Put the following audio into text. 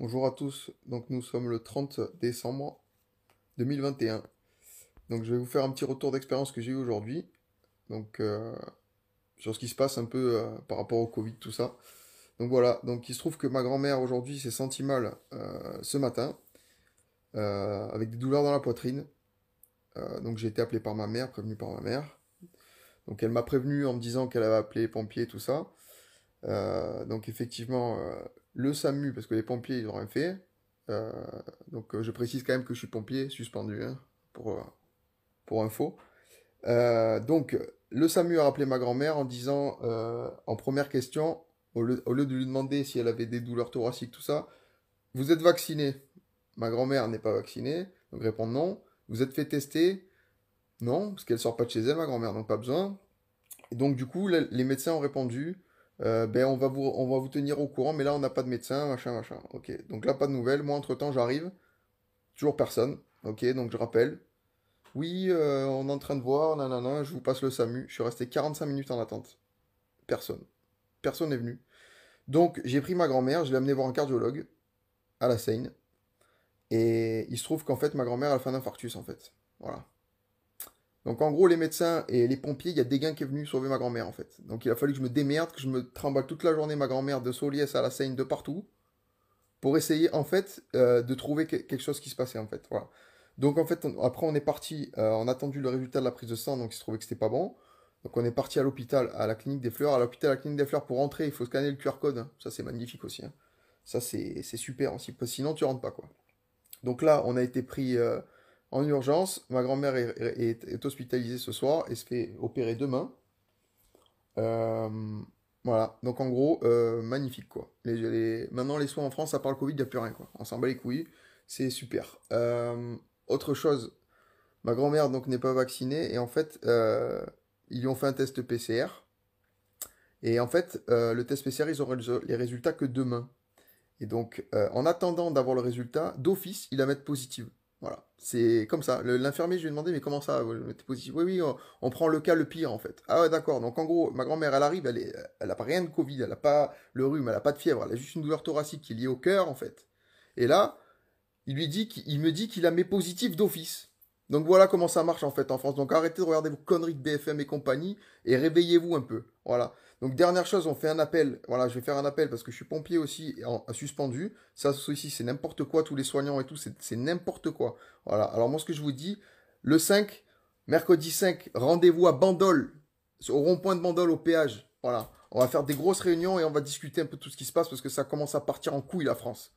Bonjour à tous, donc nous sommes le 30 décembre 2021. Donc je vais vous faire un petit retour d'expérience que j'ai eu aujourd'hui, donc sur ce qui se passe un peu par rapport au Covid, tout ça. Donc voilà, donc il se trouve que ma grand-mère aujourd'hui s'est sentie mal ce matin, avec des douleurs dans la poitrine. Donc j'ai été appelé par ma mère, prévenu par ma mère. Donc elle m'a prévenu en me disant qu'elle avait appelé les pompiers, tout ça. Donc effectivement, le SAMU, parce que les pompiers, ils n'ont rien fait. Euh, donc je précise quand même que je suis pompier, suspendu, hein, pour info. Donc le SAMU a rappelé ma grand-mère en disant, en première question, au lieu de lui demander si elle avait des douleurs thoraciques, tout ça, vous êtes vacciné? Ma grand-mère n'est pas vaccinée, donc répond non. Vous êtes fait tester? Non, parce qu'elle sort pas de chez elle, ma grand-mère, donc pas besoin. Et donc, du coup, les médecins ont répondu, ben, on va vous tenir au courant, mais là, on n'a pas de médecin, machin, machin. Ok, donc là, pas de nouvelles. Moi, entre-temps, j'arrive, toujours personne. Ok, donc je rappelle. Oui, on est en train de voir, nanana, je vous passe le SAMU. Je suis resté 45 minutes en attente. Personne. Personne n'est venu. Donc, j'ai pris ma grand-mère, je l'ai amenée voir un cardiologue à la Seine. Et il se trouve qu'en fait, ma grand-mère a fait un infarctus, en fait. Voilà. Donc en gros, les médecins et les pompiers, il y a des gars qui est venu sauver ma grand-mère en fait. Donc il a fallu que je me démerde, que je me trimballe toute la journée ma grand-mère de Soliès à la Seine de partout pour essayer en fait de trouver quelque chose qui se passait en fait. Voilà. Donc en fait, après on est parti, on a attendu le résultat de la prise de sang, donc il se trouvait que c'était pas bon. Donc on est parti à l'hôpital, à la clinique des Fleurs. À l'hôpital, à la clinique des Fleurs, pour rentrer, il faut scanner le QR code, hein. Ça c'est magnifique aussi, hein. Ça c'est super aussi, parce que sinon tu rentres pas quoi. Donc là, on a été pris en urgence. Ma grand-mère est hospitalisée ce soir et se fait opérer demain. Euh, voilà. Donc en gros, magnifique quoi. Maintenant, les soins en France, à part le Covid, il n'y a plus rien quoi. On s'en bat les couilles. C'est super. Autre chose, ma grand-mère donc n'est pas vaccinée et en fait, ils lui ont fait un test PCR. Et en fait, le test PCR, ils auront les résultats que demain. Et donc, en attendant d'avoir le résultat, d'office, il la met positive. Voilà, c'est comme ça. L'infirmier, je lui ai demandé, mais comment ça, vous le mettez positive? Oui, oui, on prend le cas le pire, en fait. Ah ouais, d'accord. Donc, en gros, ma grand-mère, elle arrive, elle a pas rien de Covid, elle a pas le rhume, elle a pas de fièvre, elle a juste une douleur thoracique qui est liée au cœur, en fait. Et là, il me dit qu'il la met positive d'office. Donc voilà comment ça marche en fait en France. Donc arrêtez de regarder vos conneries de BFM et compagnie et réveillez-vous un peu. Voilà. Donc dernière chose, on fait un appel. Voilà, je vais faire un appel parce que je suis pompier aussi suspendu. Ça aussi, c'est n'importe quoi. Tous les soignants et tout, c'est n'importe quoi. Voilà. Alors moi, ce que je vous dis, le 5, mercredi 5, rendez-vous à Bandol, au rond-point de Bandol, au péage. Voilà. On va faire des grosses réunions et on va discuter un peu tout ce qui se passe parce que ça commence à partir en couille la France.